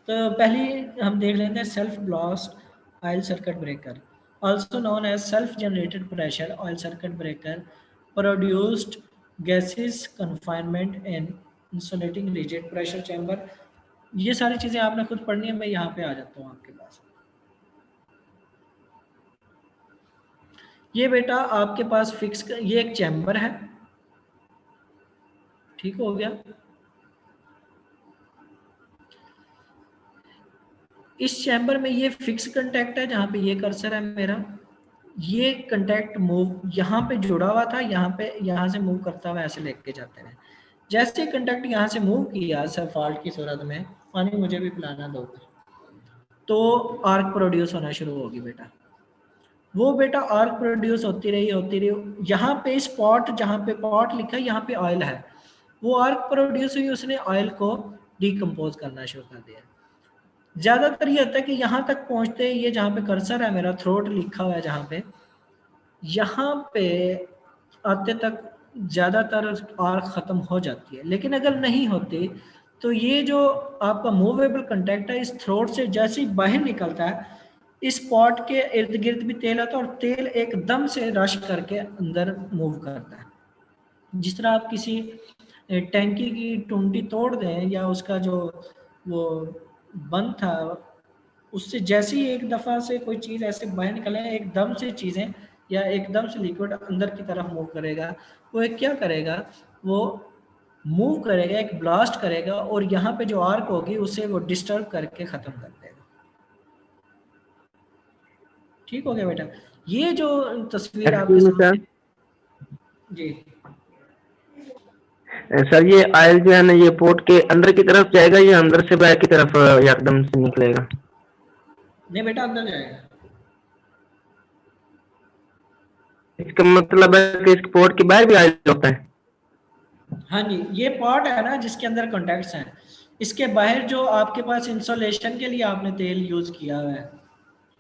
तो पहले हम देख लेते हैं self blast oil circuit breaker, also known as self generated pressure oil circuit breaker, produced gases confinement in insulating rigid pressure chamber। ये सारी चीज़ें आपने खुद पढ़नी है, मैं यहाँ पे आ जाता हूँ आपके पास। ये बेटा आपके पास फिक्स, ये एक चैम्बर है, ठीक हो गया। इस चैम्बर में ये फिक्स कंटैक्ट है, जहाँ पे ये कर्सर है मेरा, ये कंटैक्ट मूव यहाँ पे जुड़ा हुआ था, यहाँ पे यहाँ से मूव करता हुआ ऐसे लेके जाते हैं। जैसे कंटैक्ट यहाँ से मूव किया सर फॉल्ट की सूरत में, पानी मुझे भी पिलाना दो, तो आर्क प्रोड्यूस होना शुरू होगी बेटा। वो बेटा आर्क प्रोड्यूस होती रही। यहाँ पे स्पॉट, जहाँ पे पॉट लिखा है यहाँ पे ऑयल है, वो आर्क प्रोड्यूस हुई, उसने ऑयल को डिकम्पोज करना शुरू कर दिया। ज़्यादातर ये होता है कि यहाँ तक पहुँचते, ये जहाँ पे कर्सर है मेरा, थ्रोट लिखा हुआ है जहाँ पे, यहाँ पे आते तक ज़्यादातर आर्क ख़त्म हो जाती है। लेकिन अगर नहीं होती तो ये जो आपका मूवेबल कंटैक्ट है, इस थ्रोट से जैसे ही बाहर निकलता है, इस पॉट के इर्द गिर्द भी तेल आता है और तेल एकदम से रश करके अंदर मूव करता है। जिस तरह आप किसी टैंकी की टुंडी तोड़ दें या उसका जो वो बंद था, उससे जैसे ही एक दफ़ा से कोई चीज़ ऐसे बाहर निकले, एकदम से चीज़ें या एकदम से लिक्विड अंदर की तरफ मूव करेगा, वो एक क्या करेगा, वो मूव करेगा, एक ब्लास्ट करेगा और यहाँ पे जो आर्क होगी उसे वो डिस्टर्ब करके ख़त्म कर देगा। ठीक हो गया बेटा। ये जो तस्वीर आपके सामने जी सर, ये ऑयल जो है ना, ये पोर्ट के अंदर की तरफ जाएगा या अंदर से बाहर की तरफ एकदम से निकलेगा? नहीं बेटा, अंदर जाएगा। इसका मतलब है कि इस पोर्ट के बाहर भी ऑयल होता है? हाँ जी, ये पॉट है ना जिसके अंदर कॉन्टैक्ट्स हैं, इसके बाहर जो आपके पास इंसुलेशन के लिए आपने तेल यूज़ किया हुआ है,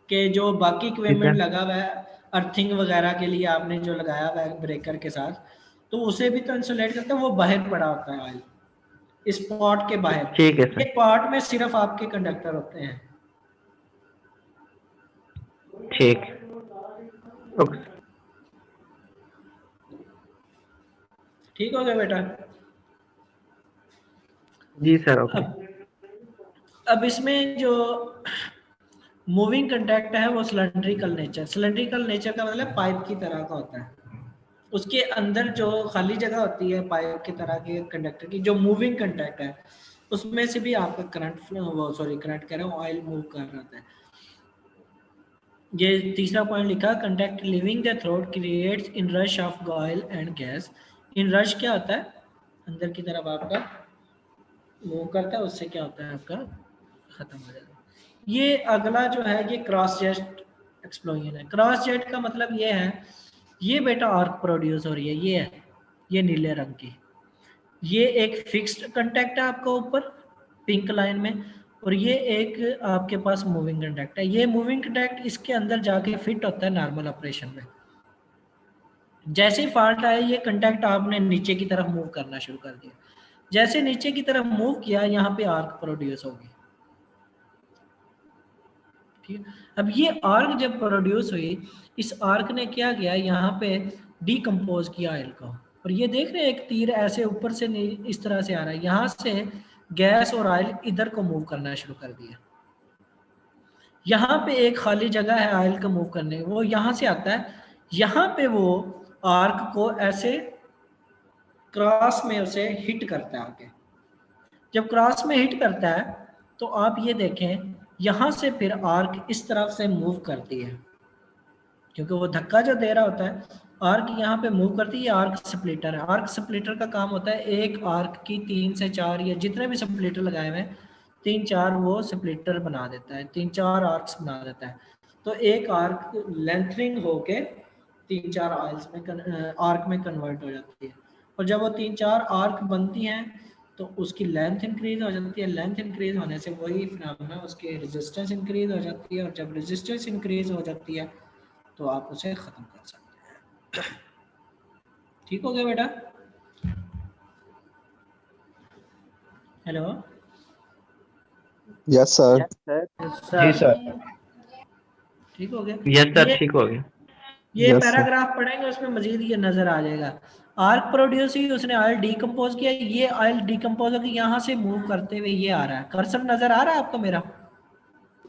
कि जो बाकी जी इक्विपमेंट सर। लगा हुआ है, अर्थिंग वगैरह के लिए आपने जो लगाया हुआ है ब्रेकर के साथ, तो उसे भी तो इंसुलेट करता है, वो बाहर पड़ा होता है ऑयल, इस पॉट के बाहर। ठीक है ये सर। पॉट में सिर्फ आपके कंडक्टर होते हैं। ठीक। ओके। ठीक हो गया बेटा। जी सर, ओके। अब इसमें जो मूविंग कंटैक्ट है वो सिलेंड्रिकल नेचर, सिलेंड्रिकल नेचर का मतलब पाइप की तरह का होता है, उसके अंदर जो खाली जगह होती है पाइप की तरह के कंडक्टर की, जो मूविंग कंटैक्ट है उसमें से भी आपका करंट वो सॉरी करंट कह रहा हूँ, ऑयल मूव कर रहा है। ये तीसरा पॉइंट लिखा, contact living the throat creates in rush of oil and gas. In rush क्या होता है, अंदर की तरफ आपका मूव करता है, उससे क्या होता है आपका खत्म हो जाता है। ये अगला जो है ये क्रॉस जेट एक्सप्लोजन है। क्रॉस जेट का मतलब ये है, ये बेटा आर्क प्रोड्यूस हो रही है, ये है, ये नीले रंग की, ये एक फिक्स्ड कंटैक्ट है आपका ऊपर पिंक लाइन में, और ये एक आपके पास मूविंग कंटैक्ट है। ये मूविंग कंटैक्ट इसके अंदर जाके फिट होता है नॉर्मल ऑपरेशन में। जैसे ही फॉल्ट आया, ये कंटैक्ट आपने नीचे की तरफ मूव करना शुरू कर दिया, जैसे नीचे की तरफ मूव किया, यहाँ पे आर्क प्रोड्यूस होगी। ठीक है, अब ये आर्क जब प्रोड्यूस हुई, इस आर्क ने क्या किया, यहाँ पे डिकम्पोज किया ऑयल को, और ये देख रहे हैं एक तीर ऐसे ऊपर से इस तरह से आ रहा है, यहाँ से गैस और ऑयल इधर को मूव करना शुरू कर दिया। यहाँ पे एक खाली जगह है ऑयल को मूव करने, वो यहाँ से आता है, यहाँ पे वो आर्क को ऐसे क्रॉस में उसे हिट करता है आगे। जब क्रॉस में हिट करता है तो आप ये देखें, यहाँ से फिर आर्क इस तरफ से मूव करती है, क्योंकि वो धक्का जो दे रहा होता है, आर्क यहाँ पे मूव करती है। ये आर्क स्प्लिटर है। आर्क स्प्लिटर का काम होता है एक आर्क की 3 से 4 या जितने भी स्प्लिटर लगाए हुए हैं 3-4 वो स्प्लिटर बना देता है, 3-4 आर्क्स बना देता है। तो एक आर्क लेंथनिंग होके 3-4 आर्क्स में आर्क में कन्वर्ट हो जाती है, और जब वो 3-4 आर्क बनती हैं तो उसकी लेंथ इंक्रीज हो जाती है। लेंथ इंक्रीज होने से वही फिनोमेना, उसकी रेजिस्टेंस इंक्रीज हो जाती है, और जब रेजिस्टेंस इंक्रीज हो जाती है तो आप उसे ख़त्म कर सकते हैं। ठीक हो गया बेटा। Hello, yes sir. जी सर। ठीक हो गया। यस सर, ठीक हो गया। ये Yes, पैराग्राफ पढ़ेंगे उसमें मजीद ये नजर आ जाएगा। आर्क प्रोड्यूस ही उसने ऑयल डीकम्पोज किया, ये ऑयल डीकम्पोज होकर यहाँ से मूव करते हुए ये आ रहा है। कर्सर नजर आ रहा है आपको मेरा?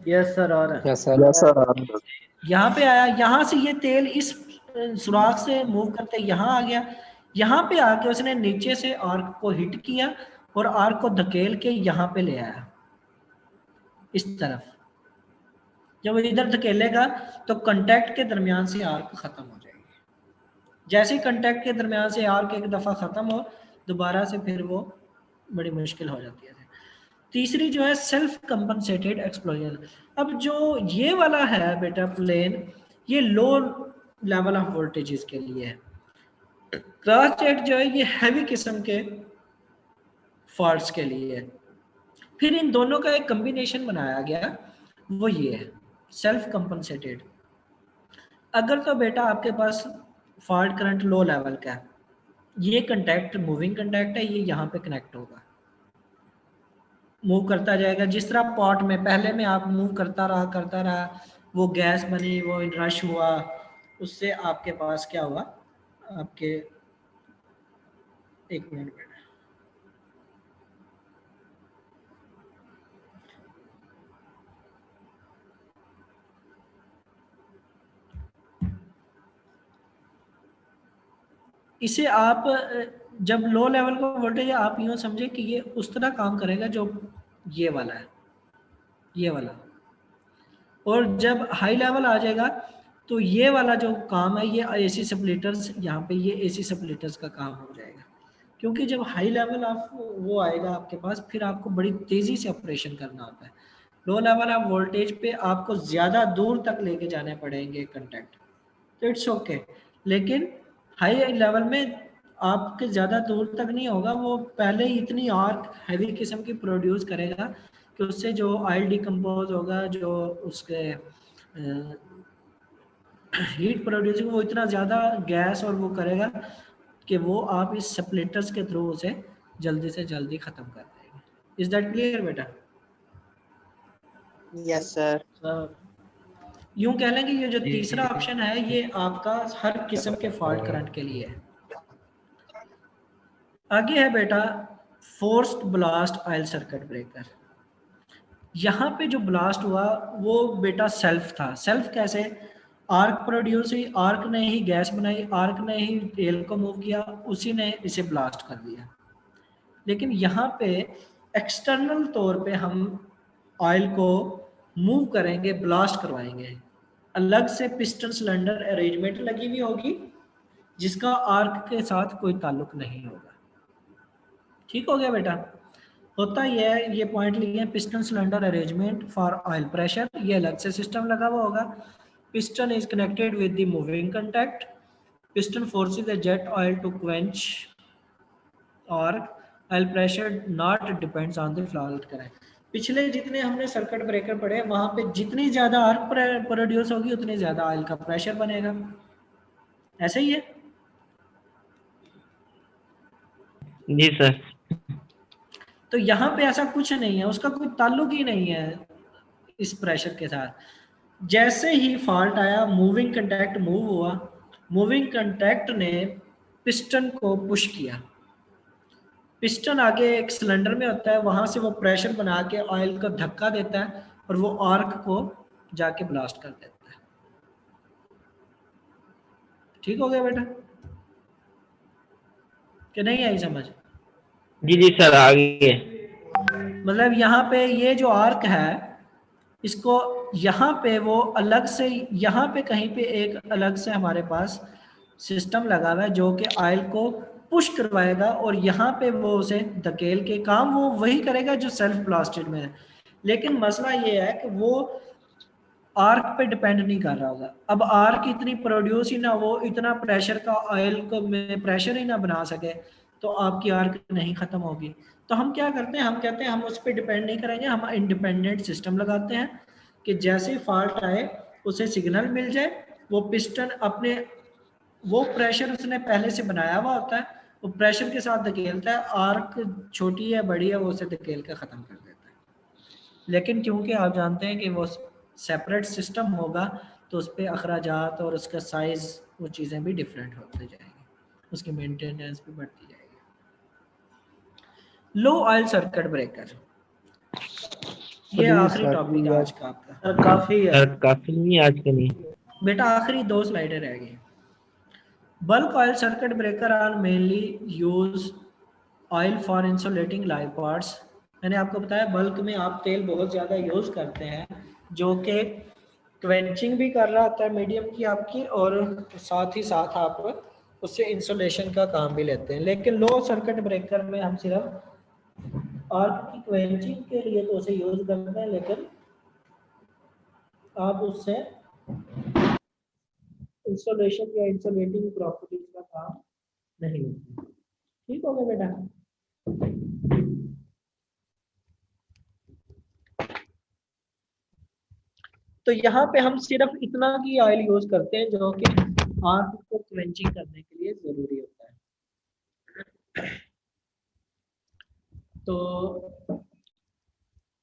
यस सर आ रहा है। yes sir. यहाँ पे आया, यहाँ से ये तेल इस सुराख से मूव करते यहाँ आ गया, यहाँ पे आके उसने नीचे से आर्क को हिट किया और आर्क को धकेल के यहाँ पे ले आया इस तरफ। जब वो इधर धकेलेगा तो कांटेक्ट के दरमियान से आर्क खत्म हो जाएगी। जैसे ही कांटेक्ट के दरमियान से आर्क एक दफ़ा ख़त्म हो, दोबारा से फिर वो बड़ी मुश्किल हो जाती है। तीसरी जो है सेल्फ कंपनसेटेड एक्सप्लोजन। अब जो ये वाला है बेटा प्लेन, ये लो लेवल ऑफ वोल्टेजेस के लिए है। क्रॉस जेट जो है ये हैवी किस्म के फॉल्ट्स के लिए है। फिर इन दोनों का एक कम्बिनेशन बनाया गया, वो ये है सेल्फ कंपनसेटेड। अगर तो बेटा आपके पास फॉल्ट करंट लो लेवल का है, ये कंटैक्ट मूविंग कंटैक्ट है, ये यहाँ पे कनेक्ट होगा, मूव करता जाएगा। जिस तरह पॉट में पहले में आप मूव करता रहा, वो गैस बनी, वो रश हुआ, उससे आपके पास क्या हुआ, आपके एक मिनट बेटा, इसे आप जब लो लेवल का वोल्टेज आप यूँ समझे कि ये उस तरह काम करेगा जो ये वाला है, ये वाला। और जब हाई लेवल आ जाएगा तो ये वाला जो काम है, ये एसी सप्लिटर्स, यहाँ पे ये एसी सप्लिटर्स का काम हो जाएगा। क्योंकि जब हाई लेवल ऑफ वो आएगा आपके पास, फिर आपको बड़ी तेज़ी से ऑपरेशन करना होता है। लो लेवल ऑफ वोल्टेज पे आपको ज़्यादा दूर तक लेके जाने पड़ेंगे कंटेक्ट, तो इट्स ओके। लेकिन हाई लेवल में आपके ज़्यादा दूर तक नहीं होगा, वो पहले ही इतनी आर्क हैवी किस्म की प्रोड्यूस करेगा कि उससे जो ऑयल डिकम्पोज होगा, जो उसके हीट प्रोड्यूसिंग, वो इतना ज़्यादा गैस और वो करेगा कि वो आप इस सप्लिटर्स के थ्रू उसे जल्दी से जल्दी ख़त्म कर देंगे। इज दैट क्लियर बेटा? Yes sir. यूं कह लें कि ये जो तीसरा ऑप्शन है, ये आपका हर किस्म के फॉल्ट करंट के लिए है। आगे है बेटा forced blast oil circuit breaker. यहाँ पे जो ब्लास्ट हुआ वो बेटा सेल्फ था। सेल्फ कैसे? आर्क प्रोड्यूस हुई, आर्क ने ही गैस बनाई, आर्क ने ही तेल को मूव किया, उसी ने इसे ब्लास्ट कर दिया। लेकिन यहाँ पे एक्सटर्नल तौर पे हम ऑयल को मूव करेंगे, ब्लास्ट करवाएंगे। अलग से पिस्टन सिलेंडर अरेंजमेंट लगी हुई होगी जिसका आर्क के साथ कोई ताल्लुक नहीं होगा। ठीक हो गया बेटा? होता यह है, ये पॉइंट लिए हैं, piston cylinder arrangement for oil pressure, ये अलग से सिस्टम लगा हुआ होगा। Piston is connected with the moving contact, piston forces the jet oil to quench arc, oil pressure not depends on the float current. पिछले जितने हमने सर्किट ब्रेकर पढ़े, वहां पे जितनी ज्यादा आर्क प्रोड्यूस होगी उतनी ज्यादा ऑयल का प्रेशर बनेगा। ऐसे ही है? जी सर। तो यहाँ पे ऐसा कुछ नहीं है, उसका कोई ताल्लुक ही नहीं है इस प्रेशर के साथ। जैसे ही फॉल्ट आया, मूविंग कंटैक्ट मूव हुआ, मूविंग कंटैक्ट ने पिस्टन को पुश किया। पिस्टन आगे एक सिलेंडर में होता है, वहां से वो प्रेशर बना के ऑयल को धक्का देता है और वो आर्क को जाके ब्लास्ट कर देता है। ठीक हो गया बेटा कि नहीं आई समझ? जी जी सर, आगे। मतलब यहाँ पे ये जो आर्क है, इसको यहाँ पे वो अलग से, यहाँ पे कहीं पे एक अलग से हमारे पास सिस्टम लगा हुआ है जो कि ऑयल को पुश करवाएगा और यहाँ पे वो उसे धकेल के काम वो वही करेगा जो सेल्फ ब्लास्टेड में है। लेकिन मसला ये है कि वो आर्क पे डिपेंड नहीं कर रहा होगा। अब आर्क इतनी प्रोड्यूस ही ना, वो इतना प्रेशर का ऑयल को में प्रेशर ही ना बना सके, तो आपकी आर्क नहीं ख़त्म होगी। तो हम क्या करते हैं, हम कहते हैं हम उस पर डिपेंड नहीं करेंगे, हम इंडिपेंडेंट सिस्टम लगाते हैं कि जैसे ही फॉल्ट आए उसे सिग्नल मिल जाए, वो पिस्टन अपने वो प्रेशर उसने पहले से बनाया हुआ होता है, वो प्रेशर के साथ धकेलता है, आर्क छोटी है बड़ी है वो उसे धकेल कर ख़त्म कर देता है। लेकिन क्योंकि आप जानते हैं कि वो सेपरेट सिस्टम होगा तो उस पर अखराजात और उसका साइज़ वो चीज़ें भी डिफरेंट होते जाएंगी, उसकी मेंटेनेंस भी बढ़ती जाएगी। लो ऑयल सर्किट ब्रेकर, ये आखिरी टॉपिक आज का आपका। काफी है काफी नहीं, आज के नहीं बेटा आखिरी 2 स्लाइडें रह गई। Bulk oil circuit breaker are mainly use oil for insulating live parts. मैंने आपको बताया बल्क में आप तेल बहुत ज़्यादा यूज़ करते हैं जो कि क्वेंचिंग भी कर रहा होता है मीडियम की आपकी, और साथ ही साथ आप उससे इंसुलेशन का काम भी लेते हैं। लेकिन लो सर्किट ब्रेकर में हम सिर्फ आर्क की क्वेंचिंग के लिए तो उसे यूज़ करते हैं, लेकिन आप उससे इंसुलेशन या इंसुलेटिंग प्रॉपर्टीज का काम नहीं होता। ठीक हो गया बेटा? तो यहाँ पे हम सिर्फ इतना की ऑयल यूज करते हैं जो कि आर्क को क्वेंचिंग करने के लिए जरूरी होता है। तो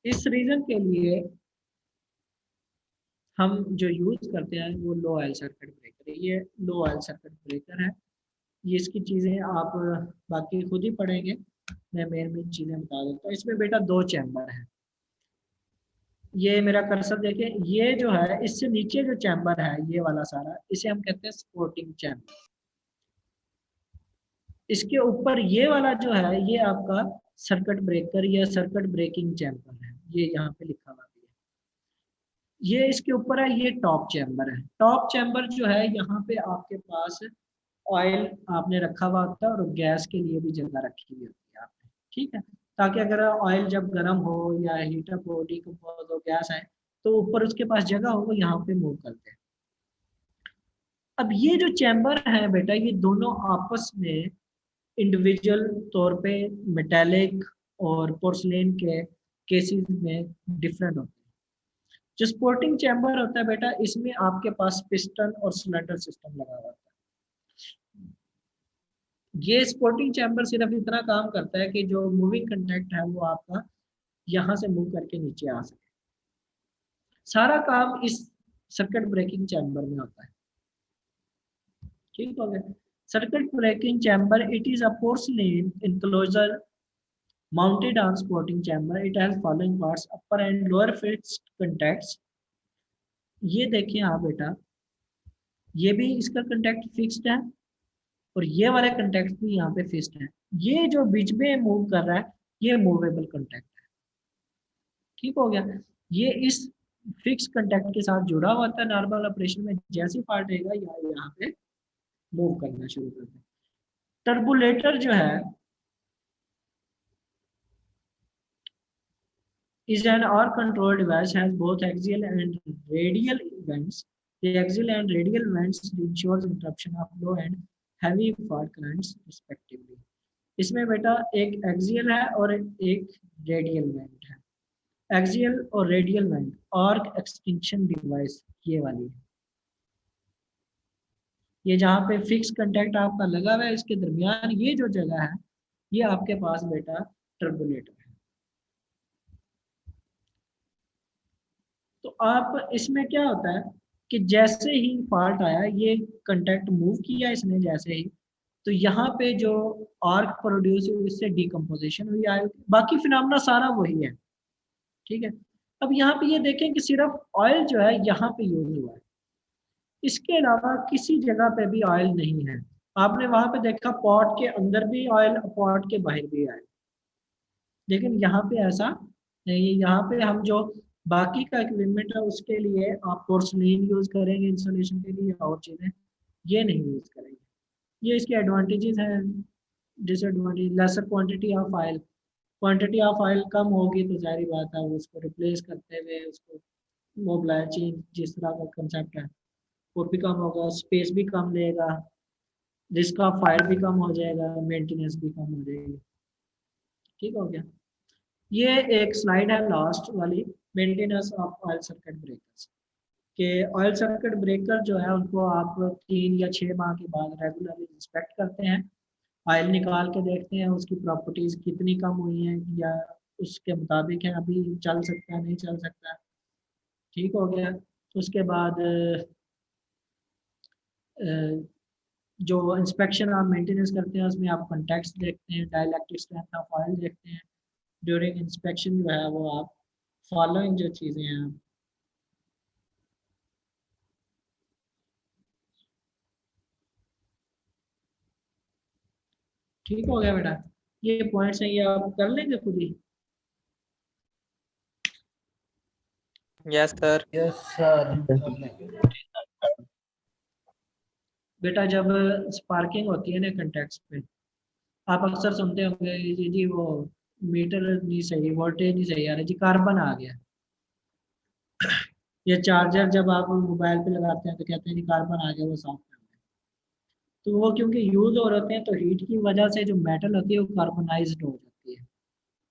इस रीजन के लिए हम जो यूज करते हैं वो लो ऑयल सर्किट ब्रेकर है। ये लो ऑयल सर्किट ब्रेकर है। ये इसकी चीजें आप बाकी खुद ही पढ़ेंगे, मैं मेन चीजें बता देता हूँ। इसमें बेटा 2 चैम्बर है। ये मेरा कर्सर देखें, ये जो है इससे नीचे जो चैम्बर है ये वाला सारा, इसे हम कहते हैं सपोर्टिंग चैम्बर। इसके ऊपर ये वाला जो है ये आपका सर्किट ब्रेकर या सर्किट ब्रेकिंग चैम्बर है, ये यहाँ पे लिखा हुआ है। ये इसके ऊपर है, ये टॉप चैम्बर है। टॉप चैम्बर जो है यहाँ पे आपके पास ऑयल आपने रखा हुआ होता है और गैस के लिए भी जगह रखी हुई होती है आपने, ठीक है, ताकि अगर ऑयल जब गर्म हो या हीटअप हो, डिकम्पोज हो, गैस आए तो ऊपर उसके पास जगह हो, वो यहाँ पे मूव करते हैं। अब ये जो चैम्बर है बेटा, ये दोनों आपस में इंडिविजुअल तौर पे मेटालिक और पोर्सलेन के केसेस में डिफरेंट होते हैं। जो स्पोर्टिंग चैम्बर होता है बेटा, इसमें आपके पास पिस्टन और सिलेंडर सिस्टम लगा हुआ होता है। ये स्पोर्टिंग चैम्बर सिर्फ इतना काम करता है कि जो मूविंग कंटेक्ट है वो आपका यहाँ से मूव करके नीचे आ सके। सारा काम इस सर्किट ब्रेकिंग चैम्बर में होता है। ठीक हो गया? Circuit breaking chamber, it is a porcelain enclosure mounted on supporting chamber. It has following parts: upper and lower fixed contacts. ये देखिए आप बेटा, ये भी इसका कंटेक्ट फिक्स्ड है और ये वाले कंटेक्ट भी यहाँ पे फिक्स्ड है। ये जो बीच में मूव कर रहा है ये मूवेबल कंटेक्ट है। ठीक हो गया? ये इस फिक्स कंटेक्ट के साथ जुड़ा हुआ था। नॉर्मल ऑपरेशन में जैसे पार्ट रहेगा यहाँ पे मूव करना शुरू कर दें। टर्बुलेटर जो है is an or control device, has both axial and radial vents. The axial and radial vents ensures interruption of low and heavy fault currents respectively. इसमें बेटा एक एक्सियल है और एक रेडियल वेंट है। एक्सियल और radial went arc extension device ये वाली है। ये जहाँ पे फिक्स कंटेक्ट आपका लगा हुआ है इसके दरमियान ये जो जगह है ये आपके पास बेटा टर्बुलेटर है। तो आप इसमें क्या होता है कि जैसे ही फॉल्ट आया, ये कंटेक्ट मूव किया इसने जैसे ही, तो यहाँ पे जो आर्क प्रोड्यूस हुई इससे डिकम्पोजिशन हुई आई, बाकी फिनोमेना सारा वही है। ठीक है? अब यहाँ पे ये देखें कि सिर्फ ऑयल जो है यहाँ पे यूज हुआ है, इसके अलावा किसी जगह पे भी ऑयल नहीं है। आपने वहां पे देखा पॉट के अंदर भी ऑयल, पॉट के बाहर भी ऑयल, लेकिन यहाँ पे ऐसा नहीं है। यहाँ पे हम जो बाकी का इक्विपमेंट है उसके लिए आप पोर्सलीन यूज करेंगे इंस्टॉलेशन के लिए, और चीजें ये नहीं यूज करेंगे। ये इसके एडवांटेजेस हैं। Disadvantage, lesser quantity of oil, quantity of oil कम होगी तो जारी बात है उसको रिप्लेस करते हुए उसको मोबिलाइज चेंज जिस तरह का कंसेप्ट है वो भी कम होगा, स्पेस भी कम लेगा, रिस्क ऑफ फायर भी कम हो जाएगा, मेंटेनेंस भी कम हो जाएगी। ठीक हो गया? ये एक स्लाइड है लास्ट वाली, maintenance of oil circuit breakers के। ऑयल सर्किट ब्रेकर जो है उनको आप 3 या 6 माह के बाद रेगुलरली इंस्पेक्ट करते हैं, ऑयल निकाल के देखते हैं उसकी प्रॉपर्टीज कितनी कम हुई हैं या उसके मुताबिक है, अभी चल सकता है नहीं चल सकता। ठीक हो गया। उसके बाद जो इंस्पेक्शन आप मेंटेनेंस करते हैं उसमें आप कॉन्टेक्ट्स देखते हैं, डाइलेक्ट्रिक स्ट्रेंथ ऑफ ऑयल देखते हैं। ड्यूरिंग इंस्पेक्शन जो है वो आप फॉलोइंग जो चीज़ें हैं ठीक हो गया बेटा। ये पॉइंट्स हैं, ये आप कर लेंगे खुद ही। Yes sir. Yes sir. बेटा जब स्पार्किंग होती है ना कंटेक्ट्स पे, आप अक्सर सुनते होंगे जी वो मीटर नहीं सही, वोल्टेज नहीं सही आ रहा जी, कार्बन आ गया। ये चार्जर जब आप मोबाइल पे लगाते हैं तो कहते हैं जी कार्बन आ गया, वो साफ कर दें। तो वो क्योंकि यूज हो रहे हैं तो हीट की वजह से जो मेटल होती है वो कार्बनाइज्ड हो जाती है।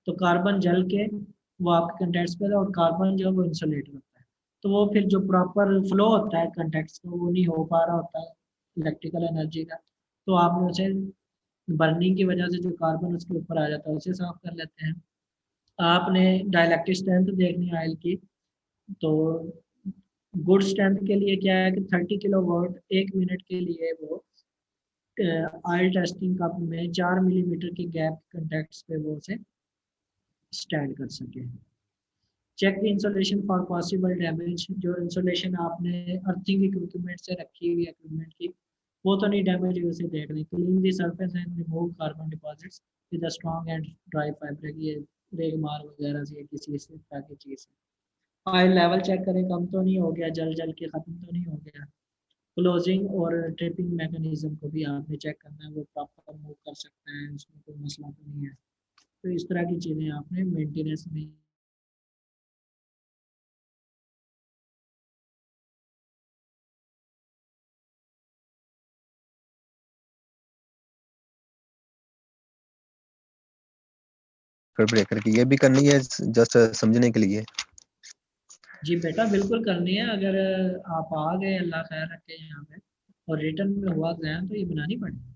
तो कार्बन जल के वो आपके कंटेक्ट्स पे और कार्बन जो है वो इंसुलेट होता है। तो वो फिर जो प्रॉपर फ्लो होता है कंटेक्ट्स का वो नहीं हो पा रहा होता है इलेक्ट्रिकल एनर्जी का। तो आपने उसे बर्निंग की वजह से जो कार्बन उसके ऊपर आ जाता है उसे साफ कर लेते हैं। आपने डाइलेक्ट्रिक स्ट्रेंथ देखनी है ऑयल की, तो गुड स्ट्रेंथ के लिए क्या है कि 30 किलोवाट 1 मिनट के लिए वो ऑयल टेस्टिंग कप में 4 मिलीमीटर के गैप कंटेक्ट्स पे वो उसे स्टैंड कर सके। Check the insulation for possible damage, जो इंसुलेशन आपने अर्थिंग इक्विपमेंट से रखी हुई इक्विपमेंट की वो तो नहीं डैमेज है, उसे देख लें। Clean the surface and remove carbon deposits with a strong and dry fabric, ये रेगमार वगैरह से किसी इस तरह की चीज़ है। ऑयल लेवल चेक करें, कम तो नहीं हो गया, जल जल के ख़त्म तो नहीं हो गया। क्लोजिंग और ट्रिपिंग मैकेनिज्म को भी आपने चेक करना है, वो प्रॉपर मूव कर सकता है, उसमें कोई मसला तो नहीं है। तो इस तरह की चीज़ें आपने मेंटेनेंस में ब्रेकर की ये भी करनी है जस्ट समझने के लिए। जी बेटा बिल्कुल करनी है। अगर आप आ गए अल्लाह खैर रखे यहाँ पे और रिटर्न में हुआ गया तो ये बनानी पड़ेगी।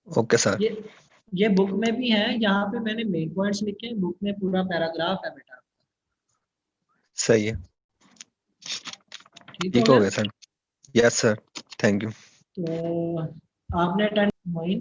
Okay sir. ये बुक में भी है, यहाँ पे मैंने मेन पॉइंट्स लिखे हैं, बुक में पूरा पैराग्राफ है बेटा। सही है, ठीक हो ठीक हो गया। गया sir. Yes sir, thank you. तो आपने 10 मोइन